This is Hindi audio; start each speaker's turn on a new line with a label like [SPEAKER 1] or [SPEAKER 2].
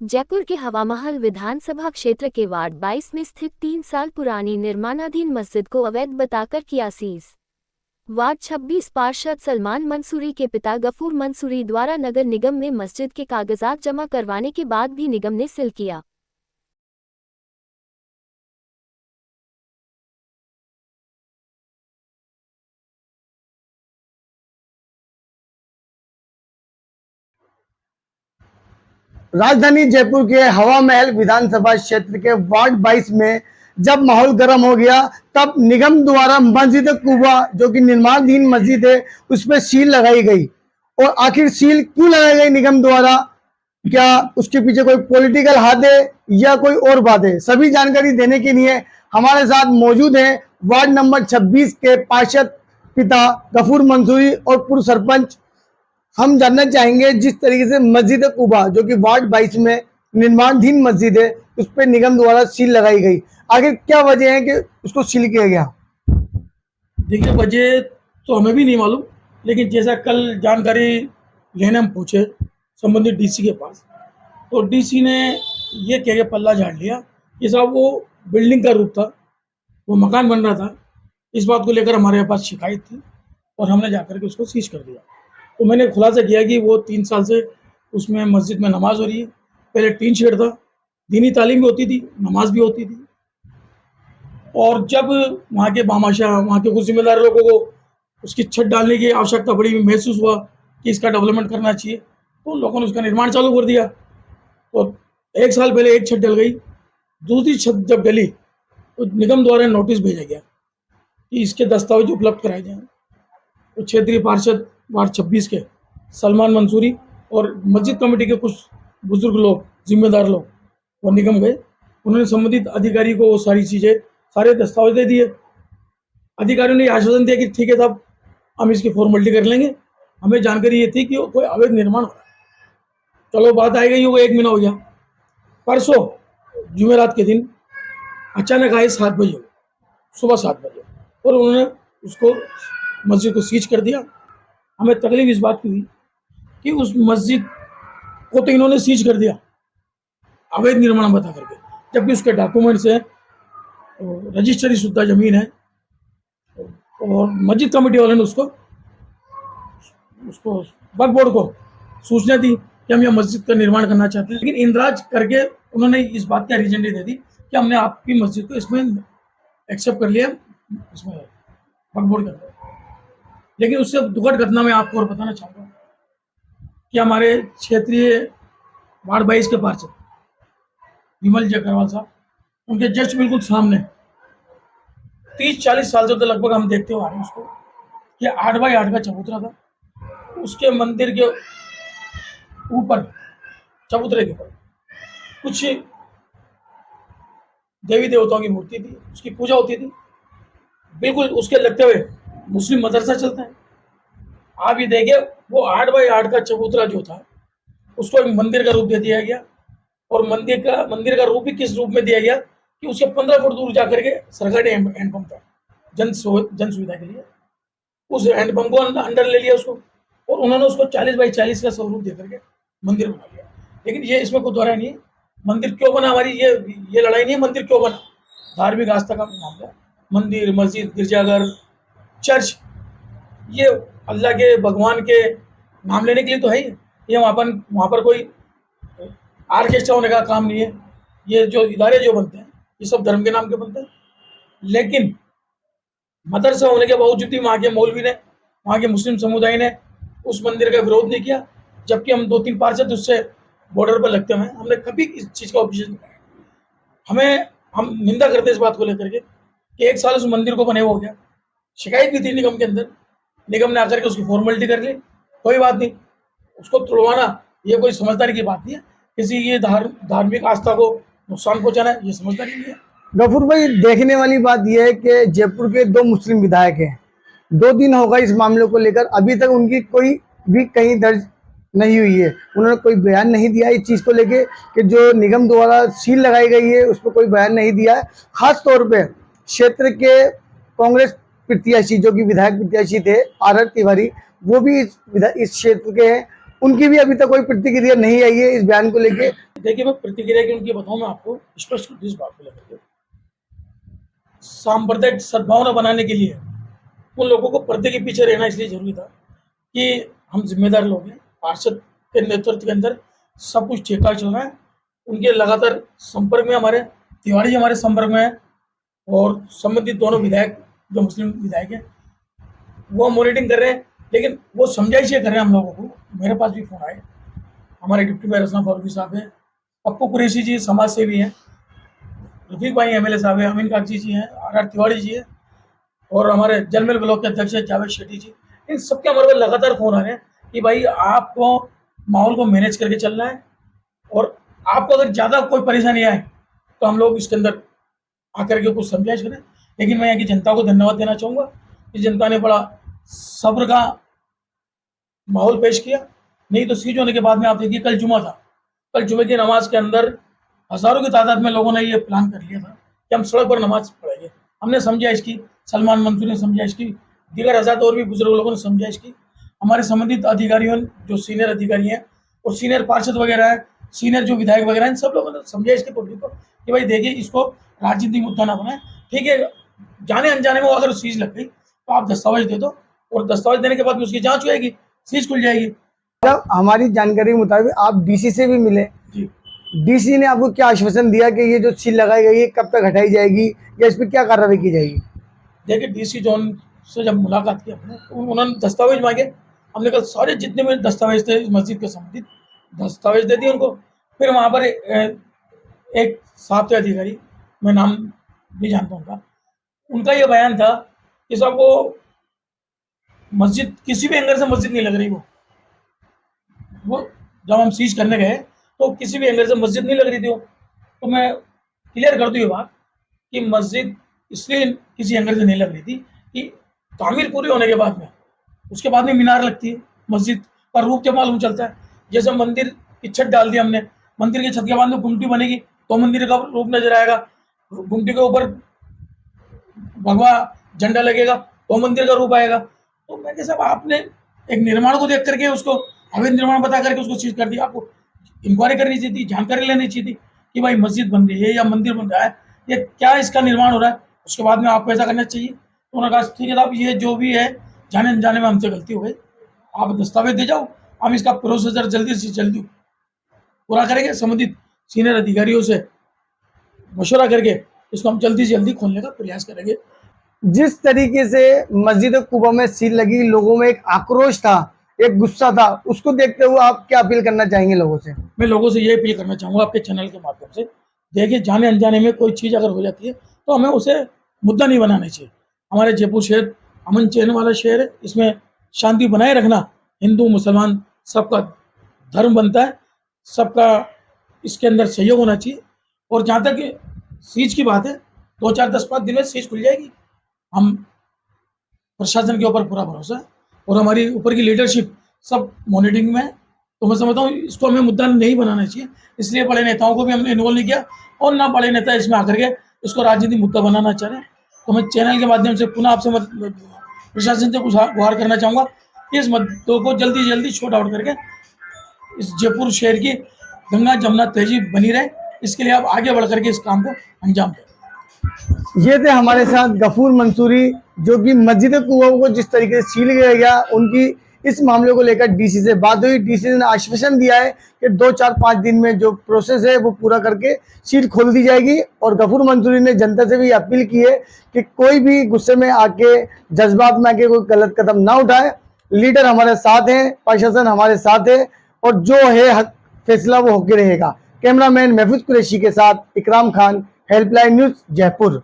[SPEAKER 1] जयपुर के हवामहल विधानसभा क्षेत्र के वार्ड 22 में स्थित 3 साल पुरानी निर्माणाधीन मस्जिद को अवैध बताकर किया सीज। वार्ड 26 पार्षद सलमान मंसूरी के पिता गफूर मंसूरी द्वारा नगर निगम में मस्जिद के कागजात जमा करवाने के बाद भी निगम ने सील किया।
[SPEAKER 2] राजधानी जयपुर के हवा महल विधानसभा क्षेत्र के वार्ड 22 में जब माहौल गर्म हो गया तब निगम द्वारा मस्जिद कुबा जो कि निर्माणाधीन मस्जिद है उस पर सील लगाई गई। और आखिर सील क्यों लगाई गई निगम द्वारा, क्या उसके पीछे कोई पॉलिटिकल हाथ है या कोई और बात है, सभी जानकारी देने के लिए हमारे साथ मौजूद हैं वार्ड नंबर 26 के पार्षद पिता गफूर मंसूरी और पूर्व सरपंच। हम जानना चाहेंगे जिस तरीके से मस्जिद कुबा जो कि वार्ड 22 में निर्माणाधीन मस्जिद है उस पर निगम द्वारा सील लगाई गई, आखिर क्या वजह है कि उसको सील किया गया?
[SPEAKER 3] देखिए, वजह तो हमें भी नहीं मालूम, लेकिन जैसा कल जानकारी लेने हम पहुँचे संबंधित डीसी के पास, तो डीसी ने ये कह के पल्ला झाड़ लिया कि साहब वो बिल्डिंग का रूप था, वो मकान बन रहा था। इस बात को लेकर हमारे पास शिकायत थी और हमने जाकर के उसको सीज कर दिया। तो मैंने खुलासा किया कि वो 3 साल से उसमें मस्जिद में नमाज हो रही है। पहले टीन शेड था, दीनी तालीम भी होती थी, नमाज भी होती थी। और जब वहाँ के बादशाह, वहाँ के कुछ जिम्मेदार लोगों को उसकी छत डालने की आवश्यकता बड़ी महसूस हुआ कि इसका डेवलपमेंट करना चाहिए, तो लोगों ने उसका निर्माण चालू कर दिया। तो 1 साल पहले एक छत डल गई, दूसरी छत जब डली तो निगम द्वारा नोटिस भेजा गया कि इसके दस्तावेज उपलब्ध कराए जाएँ। तो क्षेत्रीय पार्षद वार्ड 26 के सलमान मंसूरी और मस्जिद कमेटी के कुछ बुजुर्ग लोग, जिम्मेदार लोग, वो निगम गए। उन्होंने संबंधित अधिकारी को वो सारी चीज़ें, सारे दस्तावेज दे दिए। अधिकारियों ने आश्वासन दिया कि ठीक है साहब, हम इसकी फॉर्मेलिटी कर लेंगे। हमें जानकारी ये थी कि कोई अवैध निर्माण हो रहा है। चलो, बात आई गई, वो 1 महीना हो गया। परसों जुमेरात के दिन अचानक आए 7 बजे, सुबह 7 बजे, और उन्होंने उसको मस्जिद को सीज कर दिया। हमें तकलीफ इस बात की हुई कि उस मस्जिद को तो इन्होंने सीज कर दिया अवैध निर्माण बता करके, जबकि उसके डॉक्यूमेंट्स हैं, रजिस्ट्री शुद्धा जमीन है। और मस्जिद कमेटी वाले ने उसको वक्फ बोर्ड को सूचना दी कि हम यह मस्जिद का निर्माण करना चाहते हैं, लेकिन इंदराज करके उन्होंने इस बात की रीजन दे दी कि हमने आपकी मस्जिद को इसमें एक्सेप्ट कर लिया, इसमें वक्फ बोर्ड के अंदर। लेकिन उससे दुखद घटना मैं आपको और बताना चाहूँगा कि हमारे क्षेत्रीय वार्ड 22 के पार्षद विमल जी अग्रवाल साहब, उनके जस्ट बिल्कुल सामने 30-40 साल से तो लगभग हम देखते हुए आ रहे हैं उसको, कि 8x8 का चबूतरा था। उसके मंदिर के ऊपर, चबूतरे के ऊपर कुछ देवी देवताओं की मूर्ति थी, उसकी पूजा होती थी। बिल्कुल उसके लगते हुए मुस्लिम मदरसा चलता है। आप ये देखिए, वो 8x8 का चबूतरा जो था उसको एक मंदिर का रूप दे दिया गया। और मंदिर का रूप भी किस रूप में दिया गया कि उसके 15 फुट दूर जाकर के सरकारी हैंडपंप था जन सुविधा के लिए। उस हैंडपंप को अंडर ले लिया उसको, और उन्होंने उसको 40x40 का स्वरूप दे करके मंदिर बना लिया। लेकिन ये इसमें कोई दोहरा नहीं है, मंदिर क्यों बना, हमारी ये लड़ाई नहीं है मंदिर क्यों बना, धार्मिक आस्था का मामला है। मंदिर, मस्जिद, गिरजाघर, चर्च, ये अल्लाह के, भगवान के नाम लेने के लिए तो है ही। ये वहाँ पर कोई आर्केस्ट्रा होने का काम नहीं है। ये जो इदारे जो बनते हैं ये सब धर्म के नाम के बनते हैं। लेकिन मदरसा होने के बावजूद भी वहाँ के मौलवी ने, वहाँ के मुस्लिम समुदाय ने उस मंदिर का विरोध नहीं किया, जबकि हम 2-3 पार्षद उससे बॉर्डर पर लगते हुए हमने कभी इस चीज़ का ऑपोजिशन नहीं किया। हम निंदा करते इस बात को लेकर के कि 1 साल उस मंदिर को बने हुए हो गया। शिकायत भी थी निगम के अंदर, निगम ने आकर के उसकी फॉर्मेलिटी कर ली, कोई बात नहीं। उसको तोड़वाना ये कोई समझदारी की बात नहीं है। किसी की धार्मिक आस्था को नुकसान पहुंचाना ये समझदारी नहीं है।
[SPEAKER 2] गफूर भाई, देखने वाली बात यह है कि जयपुर के 2 मुस्लिम विधायक हैं, 2 दिन होगा इस मामले को लेकर, अभी तक उनकी कोई भी कहीं दर्ज नहीं हुई है। उन्होंने कोई बयान नहीं दिया इस चीज़ को लेके कि जो निगम द्वारा सील लगाई गई है उस पर कोई बयान नहीं दिया है। खास तौर पे क्षेत्र के कांग्रेस प्रत्याशी जो कि विधायक प्रत्याशी थे RR तिवारी, वो भी इस क्षेत्र के हैं उनकी भी अभी तक कोई प्रतिक्रिया नहीं आई है इस बयान को लेके।
[SPEAKER 3] देखिए, मैं प्रतिक्रिया की उनकी बताऊं, मैं आपको स्पष्ट इस बात को लेकर के, सांप्रदायिक सद्भावना बनाने के लिए उन लोगों को पर्दे के पीछे रहना इसलिए जरूरी था कि हम जिम्मेदार लोग हैं, पार्षद के नेतृत्व के अंदर सब कुछ ठीक ठाक चल रहा है। उनके लगातार संपर्क में हमारे तिवारी जी हमारे संपर्क में है, और संबंधित दोनों विधायक जो मुस्लिम विधायक हैं वो मॉनिटरिंग कर रहे हैं, लेकिन वो समझाइश ये कर रहे हैं हम लोगों को। मेरे पास भी फोन आए, हमारे डिप्टी मेयर असलम फारूकी साहब हैं, पप्पू कुरैशी जी समाज सेवी हैं, रफीक भाई एमएलए साहब हैं, अमीन कागजी जी हैं, आर तिवारी जी हैं, और हमारे जलमेल ब्लॉक के अध्यक्ष है जावेद शेट्टी जी। इन सबके हमारे पास लगातार फोन आ रहे हैं कि भाई आपको माहौल को मैनेज करके चलना है, और आपको अगर ज़्यादा कोई परेशानी आए तो हम लोग इसके अंदर आकर के कुछ समझाइश करें। लेकिन मैं यहाँ की जनता को धन्यवाद देना चाहूँगा कि जनता ने बड़ा सब्र का माहौल पेश किया। नहीं तो सीज होने के बाद में आप देखिए, कल जुमा था, कल जुमे की नमाज के अंदर हज़ारों की तादाद में लोगों ने ये प्लान कर लिया था कि हम सड़क पर नमाज पढ़ेंगे। हमने समझाइश की, सलमान मंसूरी ने समझाइश की, दीगर आज़ाद और भी बुजुर्ग लोगों ने समझाइश की, हमारे संबंधित अधिकारियों जो सीनियर अधिकारी हैं और सीनियर पार्षद वगैरह हैं, सीनियर जो विधायक वगैरह हैं, सब लोगों ने समझाइश की पब्लिक को कि भाई देखिए इसको राजनीतिक मुद्दा ना बनाए। ठीक है, जाने अनजाने में अगर सीज लग गई तो आप दस्तावेज दे दो, और दस्तावेज देने के बाद में उसकी जांच होगी, सीज खुल जाएगी।
[SPEAKER 2] जब हमारी जानकारी के मुताबिक आप डीसी से भी मिले,
[SPEAKER 3] जी,
[SPEAKER 2] डीसी ने आपको क्या आश्वासन दिया कि ये जो सील लगाई गई है कब तक हटाई जाएगी या इस पर क्या कार्रवाई की जाएगी?
[SPEAKER 3] देखिए डीसी जोन से जब मुलाकात की हमने तो उन्होंने दस्तावेज मांगे, हमने कल सारे जितने भी दस्तावेज थे इस मस्जिद के संबंधित दस्तावेज दे दिए उनको। फिर वहाँ पर एक साहब थे अधिकारी, मैं नाम नहीं जानता उनका, उनका ये बयान था कि साहब वो मस्जिद किसी भी एंगल से मस्जिद नहीं लग रही, वो जब हम सीज करने गए तो किसी भी एंगल से मस्जिद नहीं लग रही थी वो। तो मैं क्लियर कर दूँ ये बात कि मस्जिद इसलिए किसी एंगल से नहीं लग रही थी कि तामीर पूरी होने के बाद में उसके बाद में मीनार लगती है, मस्जिद का रूप क्या मालूम चलता है। जैसे मंदिर की छत डाल दी हमने, मंदिर की छत के बाद में गुमटी बनेगी तो मंदिर का रूप नजर आएगा, गुमटी के ऊपर भगवा झंडा लगेगा तो मंदिर का रूप आएगा। तो मैंने साहब आपने एक निर्माण को देख करके उसको अवैध निर्माण बता करके उसको चीज कर दिया। आपको इंक्वायरी करनी चाहिए थी, जानकारी लेनी चाहिए थी कि भाई मस्जिद बन रही है या मंदिर बन रहा है, ये क्या इसका निर्माण हो रहा है, उसके बाद में आपको ऐसा करना चाहिए। तो उन्होंने कहा ठीक है साहब, ये जो भी है जाने अनजाने में हमसे गलती हो गई, आप दस्तावेज दे जाओ, हम इसका प्रोसीजर जल्दी से जल्दी पूरा करेंगे, संबंधित सीनियर अधिकारियों से मशवरा करके इसको हम जल्दी से जल्दी खोलने का प्रयास करेंगे।
[SPEAKER 2] जिस तरीके से मस्जिद कुबा में सील लगी, लोगों में एक आक्रोश था, एक गुस्सा था, उसको देखते हुए आप क्या अपील करना चाहेंगे लोगों से?
[SPEAKER 3] मैं लोगों से ये अपील करना चाहूँगा आपके चैनल के माध्यम से, देखिए जाने अनजाने में कोई चीज़ अगर हो जाती है तो हमें उसे मुद्दा नहीं बनाना चाहिए। हमारे जयपुर शहर अमन चैन वाला शहर है, इसमें शांति बनाए रखना हिंदू मुसलमान सबका धर्म बनता है, सबका इसके अंदर सहयोग होना चाहिए। और जहाँ तक सीज की बात है, 2-4 10-5 दिन में सीज खुल जाएगी। हम प्रशासन के ऊपर पूरा भरोसा है और हमारी ऊपर की लीडरशिप सब मॉनिटरिंग में है। तो मैं समझता हूँ इसको हमें मुद्दा नहीं बनाना चाहिए, इसलिए बड़े नेताओं को भी हमने इन्वॉल्व नहीं किया और ना बड़े नेता इसमें आकर के इसको राजनीतिक मुद्दा बनाना चाह रहे हैं। तो मैं चैनल के माध्यम से पुनः आपसे प्रशासन से गुहार करना चाहूँगा कि इस मुद्दों को जल्दी से जल्दी शॉर्ट आउट करके इस जयपुर शहर की गंगा जमुना तहजीब बनी रहे, इसके लिए आप आगे बढ़ करके इस काम को अंजाम दें।
[SPEAKER 2] ये थे हमारे साथ गफूर मंसूरी, जो कि मस्जिद कुआं को जिस तरीके से सील गया उनकी इस मामले को लेकर डीसी से बात हुई। डीसी ने आश्वासन दिया है कि 2-4-5 दिन में जो प्रोसेस है वो पूरा करके सील खोल दी जाएगी। और गफूर मंसूरी ने जनता से भी अपील की है कि कोई भी गुस्से में आके, जज्बात में आके कोई गलत कदम ना उठाए। लीडर हमारे साथ हैं, प्रशासन हमारे साथ है और जो है हक फैसला वो होके रहेगा। कैमरामैन महफूज कुरैशी के साथ इकराम खान, हेल्पलाइन न्यूज़, जयपुर।